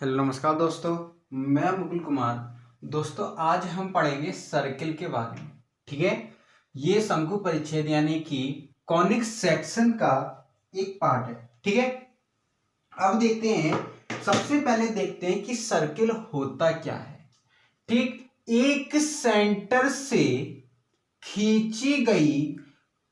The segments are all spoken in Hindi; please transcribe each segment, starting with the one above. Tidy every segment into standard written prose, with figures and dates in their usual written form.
हेलो नमस्कार दोस्तों, मैं मुकुल कुमार। दोस्तों आज हम पढ़ेंगे सर्किल के बारे में। ठीक है, ये शंकु परिच्छेद यानी कि कॉनिक सेक्शन का एक पार्ट है। ठीक है, अब देखते हैं, सबसे पहले देखते हैं कि सर्किल होता क्या है। ठीक, एक सेंटर से खींची गई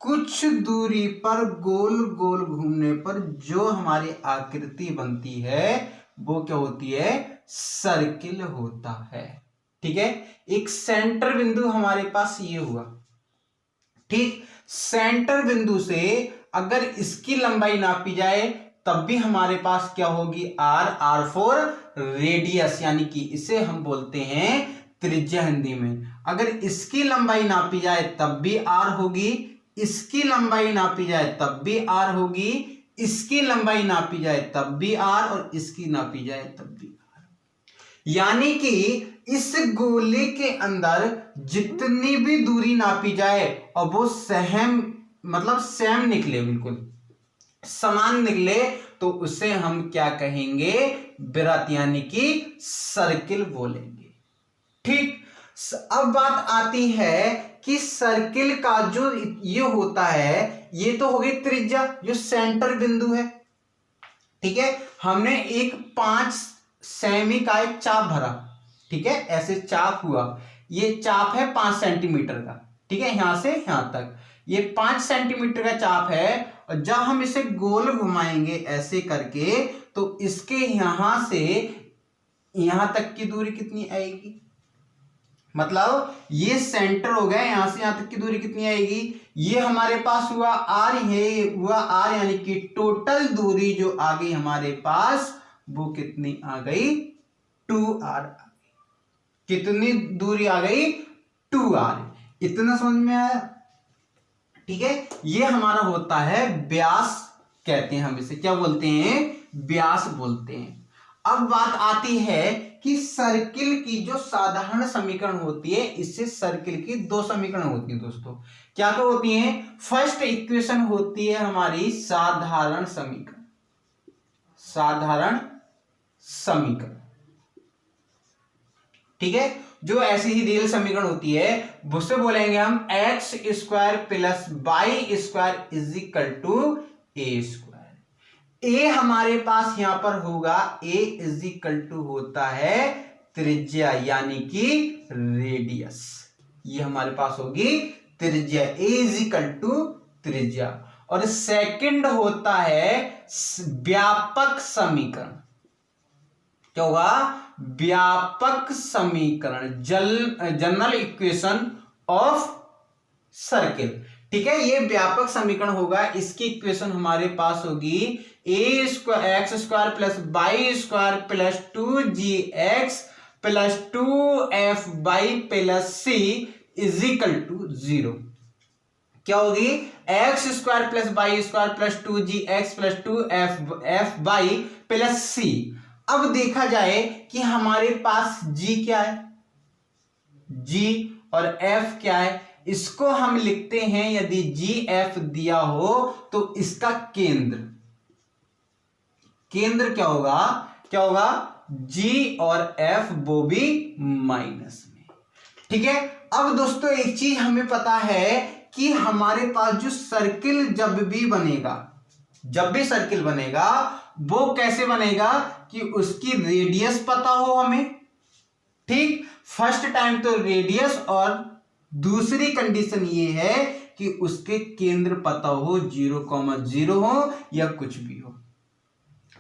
कुछ दूरी पर गोल गोल घूमने पर जो हमारी आकृति बनती है वो क्या होती है? सर्किल होता है। ठीक है, एक सेंटर बिंदु हमारे पास ये हुआ। ठीक, सेंटर बिंदु से अगर इसकी लंबाई नापी जाए तब भी हमारे पास क्या होगी? आर फॉर रेडियस, यानी कि इसे हम बोलते हैं त्रिज्या हिंदी में। अगर इसकी लंबाई नापी जाए तब भी आर होगी, इसकी लंबाई नापी जाए तब भी आर होगी, इसकी लंबाई नापी जाए तब भी आर, और इसकी नापी जाए तब भी आर। यानी कि इस गोले के अंदर जितनी भी दूरी नापी जाए और वो सेम निकले, बिल्कुल समान निकले, तो उसे हम क्या कहेंगे? वृत्त, यानी कि सर्किल बोलेंगे। ठीक, अब बात आती है कि सर्किल का जो ये होता है, ये तो हो गई त्रिज्या, जो सेंटर बिंदु है। ठीक है, हमने एक 5 सेमी का एक चाप भरा। ठीक है, ऐसे चाप हुआ, ये चाप है 5 सेंटीमीटर का। ठीक है, यहां से यहां तक ये 5 सेंटीमीटर का चाप है, और जब हम इसे गोल घुमाएंगे ऐसे करके, तो इसके यहां से यहां तक की दूरी कितनी आएगी? मतलब ये सेंटर हो गया, यहां से यहां तक की दूरी कितनी आएगी? ये हमारे पास हुआ आर, ये हुआ आर, यानी कि टोटल दूरी जो आ गई हमारे पास वो कितनी आ गई? 2r। कितनी दूरी आ गई? 2r। इतना समझ में आया? ठीक है, ये हमारा होता है व्यास, कहते हैं हम इसे, क्या बोलते हैं? व्यास बोलते हैं। अब बात आती है कि सर्किल की जो साधारण समीकरण होती है, इससे सर्किल की 2 समीकरण होती है दोस्तों। क्या क्या होती हैं? फर्स्ट इक्वेशन होती है हमारी साधारण समीकरण, साधारण समीकरण। ठीक है, जो ऐसी ही रियल समीकरण होती है उससे बोलेंगे हम x square plus Y square is equal to a square. ए हमारे पास यहां पर होगा, ए इज इक्वल टू होता है त्रिज्या, यानी कि रेडियस। ये हमारे पास होगी त्रिज्या, ए इज इक्वल टू त्रिज्या। और सेकंड होता है व्यापक समीकरण। क्या होगा? व्यापक समीकरण, जनरल इक्वेशन ऑफ सर्किल। ठीक है, ये व्यापक समीकरण होगा। इसकी इक्वेशन हमारे पास होगी a square x square plus Y square plus 2gx plus 2fy plus c is equal to 0। क्या होगी? X square plus Y square plus 2gx plus 2fy plus c. अब देखा जाए कि हमारे पास g क्या है, g और f क्या है, इसको हम लिखते हैं, यदि gf दिया हो तो इसका केंद्र क्या होगा? क्या होगा? g और f वो भी माइनस में। ठीक है, अब दोस्तों एक चीज हमें पता है कि हमारे पास जो सर्किल जब भी सर्किल बनेगा वो कैसे बनेगा? कि उसकी रेडियस पता हो हमें। ठीक, फर्स्ट टाइम तो रेडियस, और दूसरी कंडीशन ये है कि उसके केंद्र पता हो, 0,0 हो या कुछ भी हो।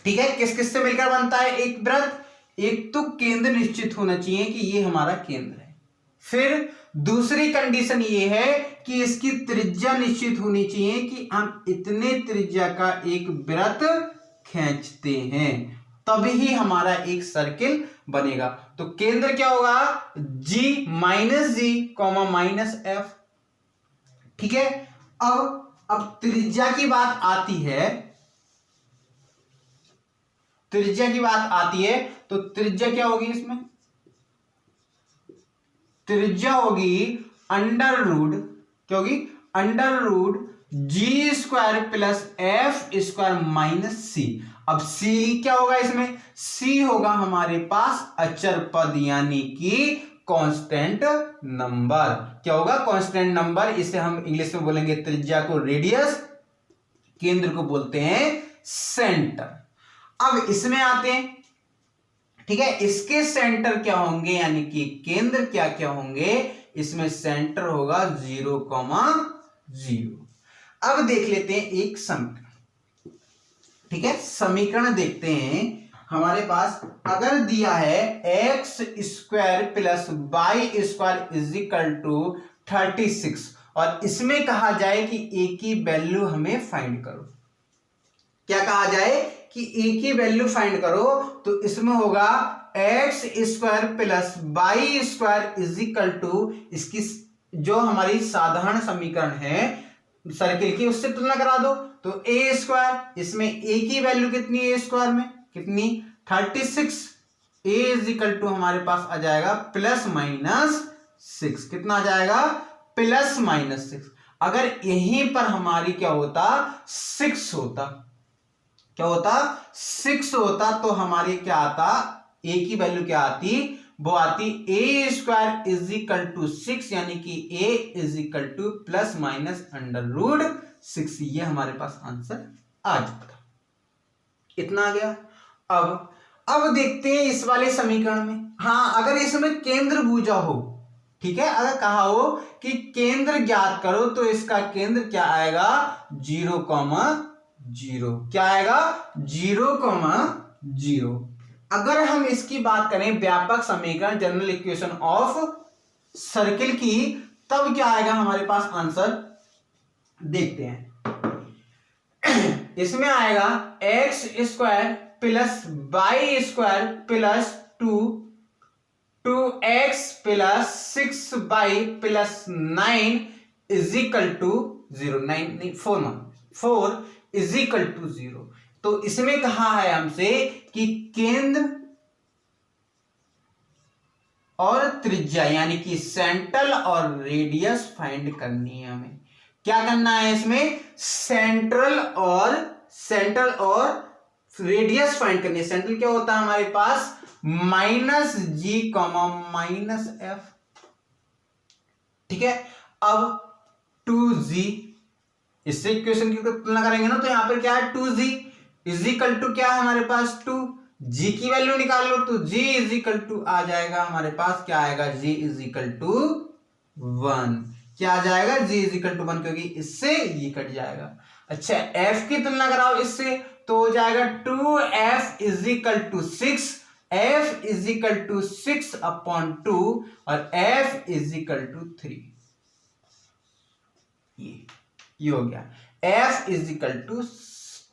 ठीक है, किस किस से मिलकर बनता है एक वृत्त? एक तो केंद्र निश्चित होना चाहिए कि ये हमारा केंद्र है। फिर दूसरी कंडीशन ये है कि इसकी त्रिज्या निश्चित होनी चाहिए कि हम इतने त्रिज्या का एक वृत्त खींचते हैं, तभी हमारा एक सर्किल बनेगा। तो केंद्र क्या होगा? g माइनस जी कॉमा माइनस एफ। ठीक है, अब त्रिज्या की बात आती है, तो त्रिज्या क्या होगी? इसमें त्रिज्या होगी अंडर रूट, क्या होगी? Under root g square plus F square minus C. अब सी क्या होगा इसमें, सी होगा हमारे पास अचर पद यानी कि कांस्टेंट नंबर। क्या होगा, कांस्टेंट नंबर। इसे हम इंग्लिश में बोलेंगे त्रिज्या को रेडियस, केंद्र को बोलते हैं सेंटर। अब इसमें आते हैं, ठीक है, इसके सेंटर क्या होंगे यानी कि केंद्र क्या क्या होंगे, इसमें सेंटर होगा 0,0। अब देख लेते हैं एक समीकरण, ठीक है, समीकरण देखते हैं। हमारे पास अगर दिया है x square plus Y square is equal to 36 और इसमें कहा जाए कि ए की वैल्यू हमें फाइंड करो, क्या कहा जाए कि ए की वैल्यू फाइंड करो, तो इसमें होगा X square plus Y square is equal to, इसकी जो हमारी साधारण समीकरण है सर्किल की उससे तुलना करा दो, तो ए स्क्वायर, इसमें ए की वैल्यू कितनी है, ए स्क्वायर में कितनी 36, ए इज इक्वल टू हमारे पास आ जाएगा प्लस माइनस 6, कितना आ जाएगा प्लस माइनस 6। अगर यहीं पर हमारी क्या होता 6 होता, क्या होता 6 होता, तो हमारी क्या आता, ए की वैल्यू क्या आती, वो आती a square is equal to 6 यानी कि a is equal to plus minus √6। ये हमारे पास आंसर आ जाता, इतना आ गया। अब देखते हैं इस वाले समीकरण में, हाँ अगर इसमें केंद्र भुजा हो, ठीक है, अगर कहा हो कि केंद्र ज्ञात करो, तो इसका केंद्र क्या आएगा 0,0, क्या आएगा 0,0। अगर हम इसकी बात करें व्यापक समीकरण जनरल इक्वेशन ऑफ सर्किल की, तब क्या आएगा हमारे पास आंसर, देखते हैं। इसमें आएगा X square plus Y square plus 2x plus 6y plus 9 is equal to 0, 9 नहीं 4 इज इक्वल टू 0। तो इसमें कहा है हमसे कि केंद्र और त्रिज्या यानी कि सेंट्रल और रेडियस फाइंड करनी है हमें। क्या करना है इसमें, सेंट्रल और रेडियस फाइंड करनी है। सेंट्रल क्या होता है हमारे पास -g, -f, ठीक है। अब 2g, इससे इक्वेशन की तुलना करेंगे ना, तो यहां पर क्या है 2g इज इक्वल टू क्या है हमारे पास 2, g की वैल्यू निकाल लो, तो g इज इक्वल टू आ जाएगा हमारे पास, क्या आएगा g इज इक्वल टू 1, क्या आ जाएगा g इज इक्वल टू 1, क्योंकि इससे ये कट जाएगा। अच्छा f की तुलना कराओ इससे, तो हो जाएगा 2f is equal to 6, f is equal to 6/2 और f इज इक्वल टू 3। ये हो गया f इज इक्वल टू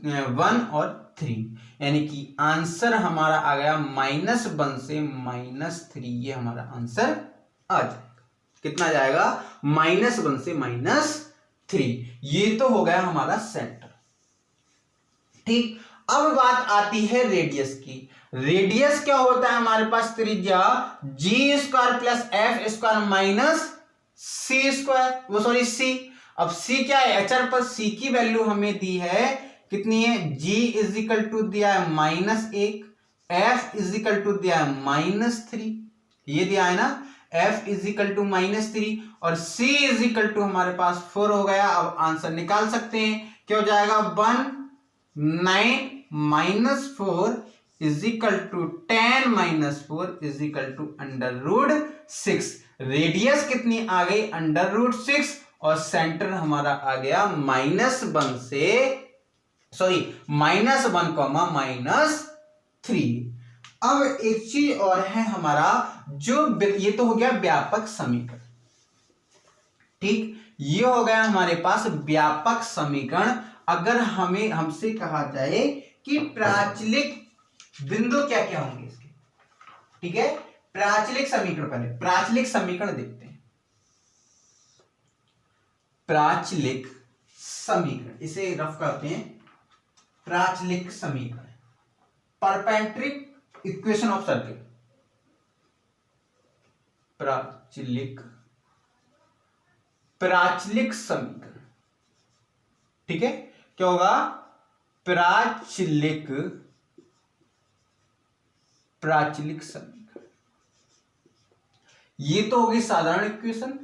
1 और 3, यानी कि आंसर हमारा आ गया -1 से -3। ये हमारा आंसर आ जाएगा, कितना जाएगा -1 से -3। ये तो हो गया हमारा सेंटर, ठीक। अब बात आती है रेडियस की। रेडियस क्या होता है हमारे पास, त्रिज्या g² plus f square minus c square, वो सॉरी c। अब c क्या है, अचर पर c की वैल्यू हमें दी है कितनी है, g इज इक्वल टू दिया है -1, f इज इक्वल टू दिया है -3, ये दिया है ना, f इज इक्वल टू -3 और c इज इक्वल टू हमारे पास 4 हो गया। अब आंसर निकाल सकते हैं, क्या हो जाएगा 9 - 4 is equal to 10 - 4 is equal to √6। Radius कितनी आ गई √6 और सेंटर हमारा आ गया -1 से -3। अब एक चीज और है हमारा, जो ये तो हो गया व्यापक समीकरण, ठीक, ये हो गया हमारे पास व्यापक समीकरण। अगर हमसे कहा जाए कि प्राचलिक बिंदु क्या क्या होंगे इसके, ठीक है, प्राचलिक समीकरण, पहले प्राचलिक समीकरण देखते हैं। प्राचलिक समीकरण, इसे रफ करते हैं, प्राचलिक समीकरण, परपेंडिकुलर इक्वेशन ऑफ सर्किल, प्राचलिक समीकरण, ठीक है, क्या होगा प्राचलिक समीकरण। ये तो होगी साधारण इक्वेशन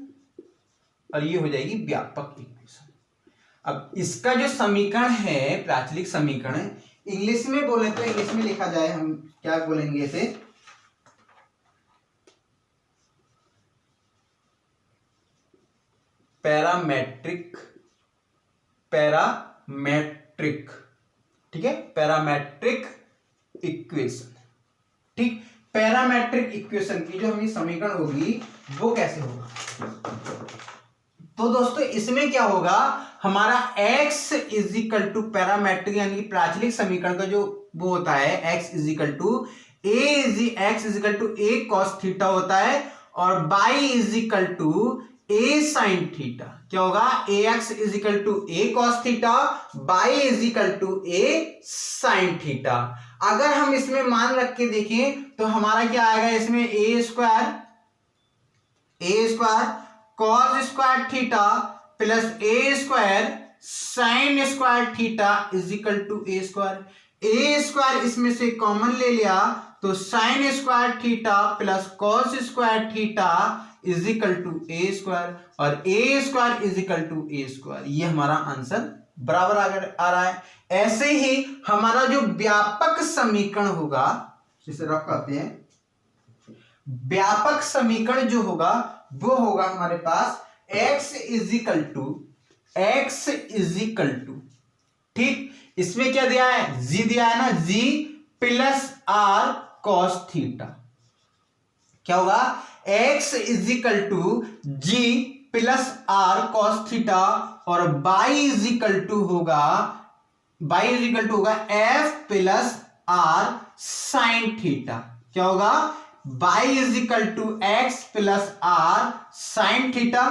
और ये हो जाएगी व्यापक इक्वेशन। अब इसका जो समीकरण है प्राचलिक समीकरण, इंग्लिश में बोले तो इंग्लिश में लिखा जाए, हम क्या बोलेंगे इसे, पैरामेट्रिक, ठीक है, पैरामेट्रिक इक्वेशन। ठीक, पैरामेट्रिक इक्वेशन की जो हमारी समीकरण होगी वो कैसे होगा, तो दोस्तों इसमें क्या होगा, हमारा x is equal to parametric यानी कि प्राचलिक समीकरण का जो वो होता है x is equal to a cos theta होता है और y is equal to a sine theta. क्या होगा, ax is equal to a cos theta, y is equal to a sine theta. अगर हम इसमें मान रख के देखें तो हमारा क्या आएगा, इसमें a square cos square theta plus a square sin square theta is equal to a square इसमें से कॉमन ले लिया तो sin square theta plus cos square theta is equal to a square और a square is equal to a square. ये हमारा आंसर बराबर आ रहा है। ऐसे ही हमारा जो व्यापक समीकरण होगा, जिसे रख करते हैं, व्यापक समीकरण जो होगा वो होगा हमारे पास x इज इक्वल टू, ठीक, इसमें क्या दिया है, g दिया है ना, g plus r cos theta. क्या होगा, x is equal to g plus r cos theta और y इज इक्वल टू होगा f plus r sine theta. क्या होगा, y is equal to x plus r sine theta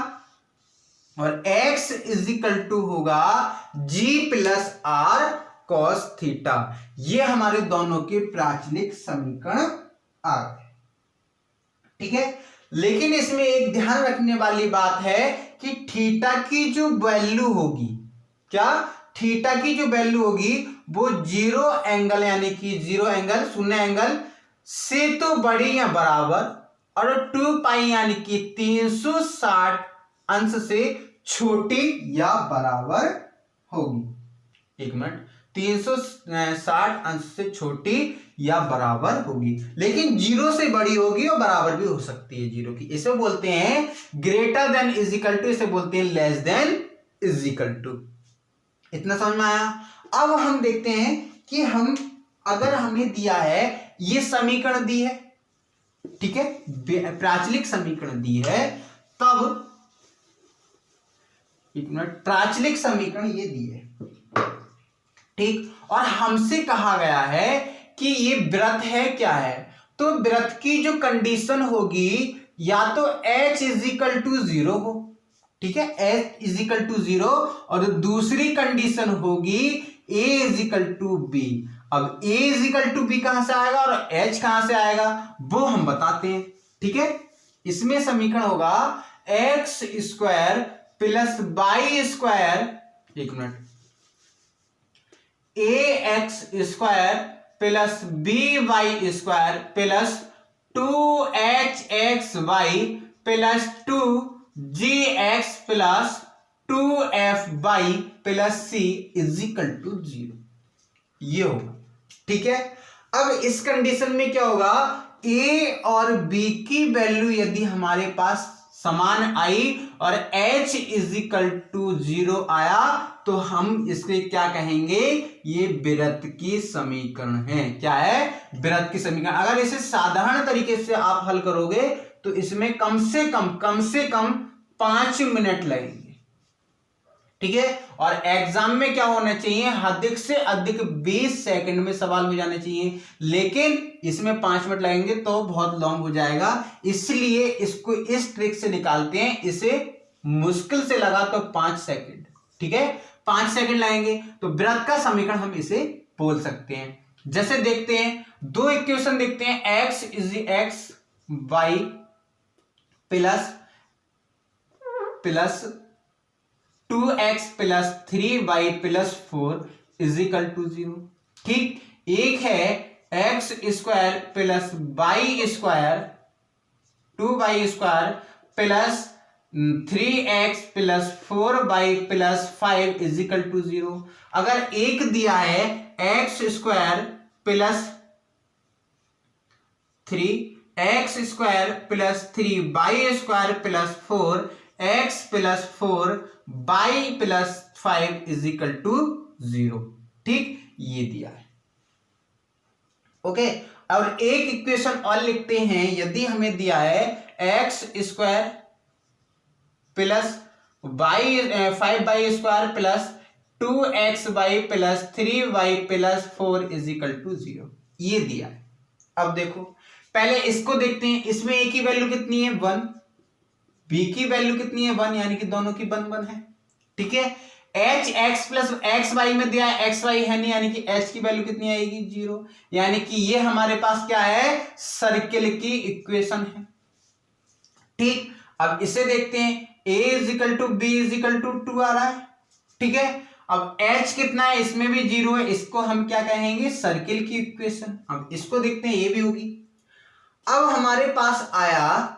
और x इज इक्वल टू होगा g plus r cos theta. ये हमारे दोनों के प्राचलिक समीकरण आ गए, ठीक है। लेकिन इसमें एक ध्यान रखने वाली बात है कि थीटा की जो वैल्यू होगी, क्या, थीटा की जो वैल्यू होगी वो जीरो एंगल यानी कि शून्य एंगल से तो बड़ी या बराबर और 2 पाई यानी कि 360 अंश से छोटी या बराबर होगी। 1 मिनट, 360 अंश से छोटी या बराबर होगी, लेकिन 0 से बड़ी होगी और बराबर भी हो सकती है 0 की। इसे बोलते हैं greater than is equal to, इसे बोलते हैं less than is equal to. इतना समझ में आया। अब हम देखते हैं कि हम अगर हमें दिया है, ये समीकरण दी है, ठीक है, प्राचलिक समीकरण दी है, तब 1 मिनट, प्राचलिक समीकरण ये दी है, ठीक, और हमसे कहा गया है कि ये वृत्त है, क्या है, तो वृत्त की जो कंडीशन होगी या तो h इज इक्वल टू 0 हो, ठीक है, h इज इक्वल टू 0 और दूसरी कंडीशन होगी a is equal to b। अब a is equal to b कहां से आएगा और h कहां से आएगा वो हम बताते हैं, ठीक है। इसमें समीकरण होगा x square plus y square, 1 minute, ax square plus by square plus 2hxy plus 2gx plus 2fy plus c is equal to 0। ये होगा, ठीक है। अब इस कंडीशन में क्या होगा, a और b की वैल्यू यदि हमारे पास समान आई और h इज इक्वल टू 0 आया तो हम इसके क्या कहेंगे, ये वृत्त की समीकरण है। क्या है, वृत्त की समीकरण। अगर इसे साधारण तरीके से आप हल करोगे तो इसमें कम से कम 5 मिनट लगेंगे, ठीक है। और एग्जाम में क्या होना चाहिए, अधिक से अधिक 20 सेकंड में सवाल हो जाने चाहिए, लेकिन इसमें 5 मिनट लगेंगे तो बहुत लॉन्ग हो जाएगा, इसलिए इसको इस ट्रिक से निकालते हैं। इसे मुश्किल से लगा तो 5 सेकंड, ठीक है, 5 सेकंड लगेंगे तो वृत्त का समीकरण हम इसे बोल सकते हैं। जैसे देखते हैं, दो इक्वेशन देखते हैं, x y plus 2x plus 3y plus 4 is equal to 0। ठीक, एक है x square plus Y square 2y square plus 3x plus 4y plus 5 is equal to 0। अगर एक दिया है x square plus 3x square plus 3y square plus 4x plus 4y plus 5 is equal to 0। ठीक, ये दिया है। ओके, और एक इक्वेशन और लिखते हैं। यदि हमें दिया है x square plus y 5y square plus 2xy plus 3y plus 4 is equal to 0, ये दिया है। अब देखो, पहले इसको देखते हैं। इसमें a की वैल्यू कितनी है 1, b की वैल्यू कितनी है 1, यानी कि दोनों की 1 1 है। ठीक है, h x plus x y में दिया है, एक्स वाई है नहीं, यानी कि एच की वैल्यू कितनी आएगी 0, यानी कि ये हमारे पास क्या है, सर्किल की इक्वेशन है। ठीक, अब इसे देखते हैं, a is equal to b is equal to 2 आ रहा है। ठीक है, अब h कितना है, इसमें भी 0 है, इसको हम क्या कहेंगे, सर्किल की इक्वेशन। अब इसको देखते हैं, ये भी होगी। अब हमारे पास आया,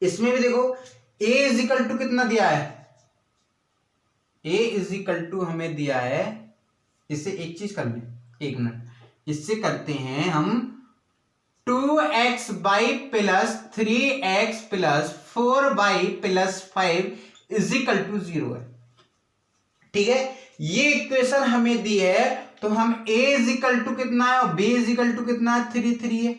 इसमें भी देखो a इज इक्वल टू कितना दिया है, a इज इक्वल टू हमें दिया है, इससे एक चीज कर लें, एक मिनट, इससे करते हैं हम 2xy plus 3x plus 4y plus 5 is equal to 0 है। ठीक है, ये इक्वेशन हमें दी है, तो हम a इज इक्वल टू कितना है और b इज इक्वल टू कितना है, 3 है।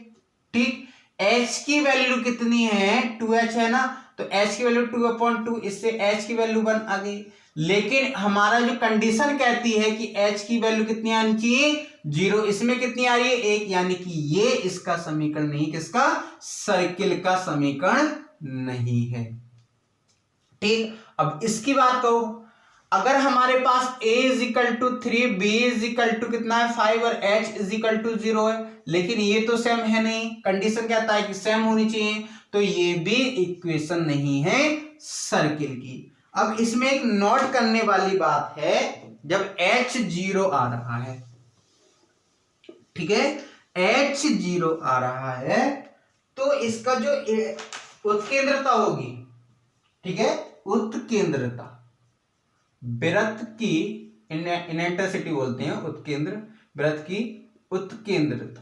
ठीक, h की वैल्यू कितनी है, 2h है ना, तो h की वैल्यू 2/2, इससे h की वैल्यू 1 आ गई। लेकिन हमारा जो कंडीशन कहती है कि h की वैल्यू कितनी आनी चाहिए, 0, इसमें कितनी आ रही है 1, यानी कि ये इसका समीकरण नहीं, किसका, सर्किल का समीकरण नहीं है। ठीक, अब इसकी बात करो, अगर हमारे पास a is equal to 3, b is equal to कितना है 5 और h इज इक्वल टू 0 है, लेकिन ये तो सेम है नहीं, कंडीशन कहता है कि सेम होनी चाहिए, तो ये भी इक्वेशन नहीं है सर्किल की। अब इसमें एक नोट करने वाली बात है, जब h 0 आ रहा है, ठीक है, h 0 आ रहा है, तो इसका जो उत्केंद्रता होगी, ठीक है, उत्केंद्रता, वृत्त की इनेंटरसिटी बोलते हैं, उत्केंद्र, वृत्त की उत्केंद्रता,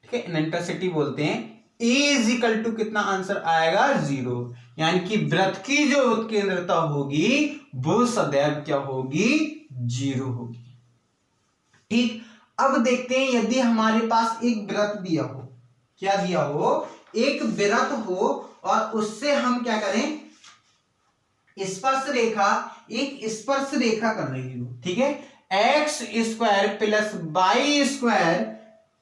ठीक है, इनेंटरसिटी बोलते हैं। ए इज इक्वल टू कितना, आंसर आएगा 0, यानी कि वृत्त की जो उत्केंद्रता होगी वो सदैव क्या होगी, 0 होगी। ठीक, अब देखते हैं, यदि हमारे पास एक वृत्त दिया हो, क्या दिया हो, एक वृत्त हो, और उससे हम क्या करें, स्पर्श रेखा, एक स्पर्श रेखा कर रही हो, ठीक है, x square plus Y square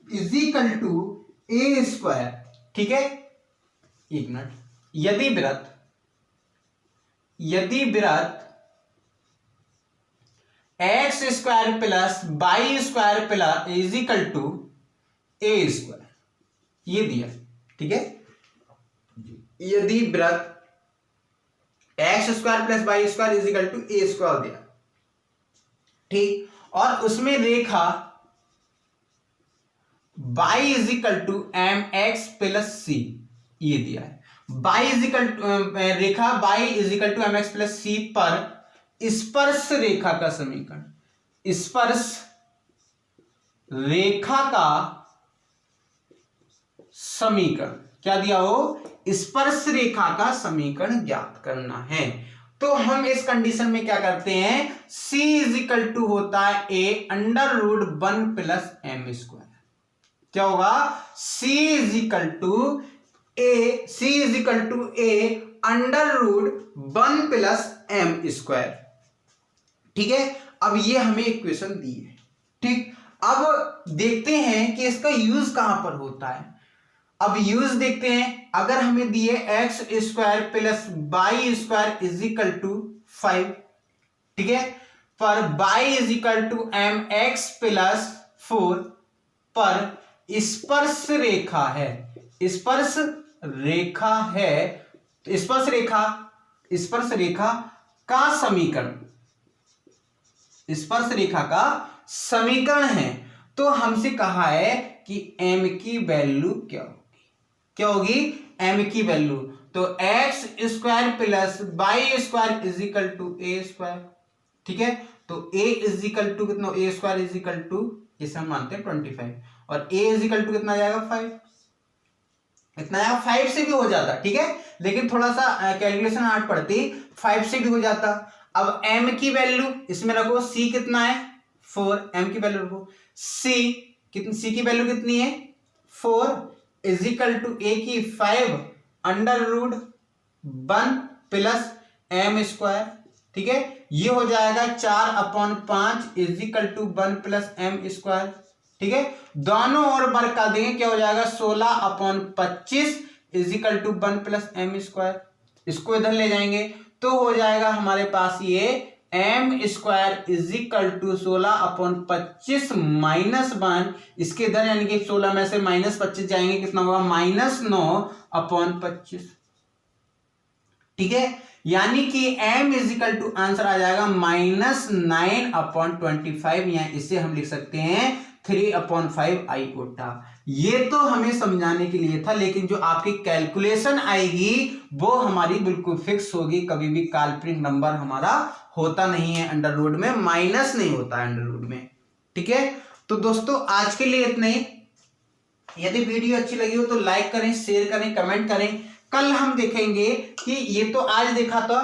is equal to a square. ठीक है, एक मिनट, यदि वृत्त x square plus Y square plus is equal to a square, ये दिया, ठीक है, यदि वृत्त x square plus Y square is equal to a square दिया, ठीक, और उसमें रेखा y is equal to m x plus c, ये दिया है, y इज इक्वल रेखा y is equal to m x plus सी पर स्पर्श रेखा का समीकरण, स्पर्श रेखा का समीकरण क्या दिया हो, स्पर्श रेखा का समीकरण ज्ञात करना है। तो हम इस कंडीशन में क्या करते हैं, c इज इक्वल टू होता है a under root 1 plus m square, क्या होगा, c is equal to a under root 1 plus m square. ठीक है, अब ये हमें इक्वेशन दी है। ठीक, अब देखते हैं कि इसका यूज कहां पर होता है। अब यूज देखते हैं, अगर हमें दिए x square plus Y square is equal to 5, ठीक है, पर y is equal to m x plus 4 पर स्पर्श रेखा है, स्पर्श रेखा का समीकरण, स्पर्श रेखा का समीकरण है। तो हमसे कहा है कि m की वैल्यू क्या होगी, क्या होगी, m की वैल्यू। तो x square plus Y square is equal to a square, ठीक है। तो a इज इक्वल टू कितना, a square is equal to, इसे हम मानते हैं 25, और a इज इक्वल टू कितना आ जाएगा 5, इतना आएगा, 5 से भी हो जाता, ठीक है, लेकिन थोड़ा सा कैलकुलेशन हार्ड पड़ती, 5 से भी हो जाता। अब m की वैल्यू इसमें रखो, c कितना है 4, m की वैल्यू रखो, c की वैल्यू कितनी है 4 इज इक्वल टू a की 5 under root 1 plus m square, ठीक है। ये हो जाएगा 4/5 is equal to 1 plus m square, ठीक है। दोनों ओर वर्ग कर देंगे, क्या हो जाएगा 16/25 is equal to 1 plus m square. इसको इधर ले जाएंगे तो हो जाएगा हमारे पास ये m square is equal to 16/25 -1, इसके इधर यानी कि 16 में से -25 जाएंगे, कितना होगा -9/25, ठीक है। यानी कि m is equal to answer आ जाएगा -9/25, या इसे हम लिख सकते हैं 3/5 आइओटा। ये तो हमें समझाने के लिए था, लेकिन जो आपकी कैलकुलेशन आएगी वो हमारी बिल्कुल फिक्स होगी, कभी भी काल्पनिक नंबर हमारा होता नहीं है अंडर रूट में, माइनस नहीं होता है अंडर रूट में, ठीक है। तो दोस्तों आज के लिए इतना ही। यदि वीडियो अच्छी लगी हो तो लाइक करें, शेयर करें, कमेंट करें। कल हम देखेंगे कि ये तो आज देखा था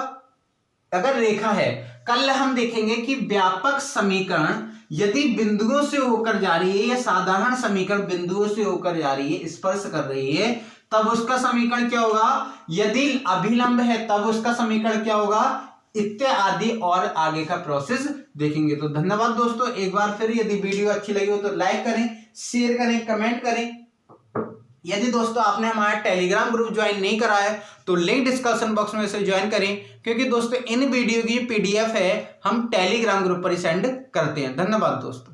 अगर रेखा है, कल हम देखेंगे कि व्यापक समीकरण यदि बिंदुओं से होकर जा रही है, या साधारण समीकरण बिंदुओं से होकर जा रही है, स्पर्श कर रही है, तब उसका समीकरण क्या होगा, यदि अभिलंब है तब उसका समीकरण क्या होगा, इत्यादि और आगे का प्रोसेस देखेंगे। तो धन्यवाद दोस्तों, एक बार फिर यदि वीडियो अच्छी लगी हो तो लाइक करें, शेयर करें, कमेंट करें। यदि दोस्तों आपने हमारा टेलीग्राम ग्रुप ज्वाइन नहीं करा है तो लिंक डिस्क्रिप्शन बॉक्स में से ज्वाइन करें, क्योंकि दोस्तों इन वीडियो की PDF है हम टेलीग्राम ग्रुप पर ही सेंड करते हैं। धन्यवाद दोस्तों।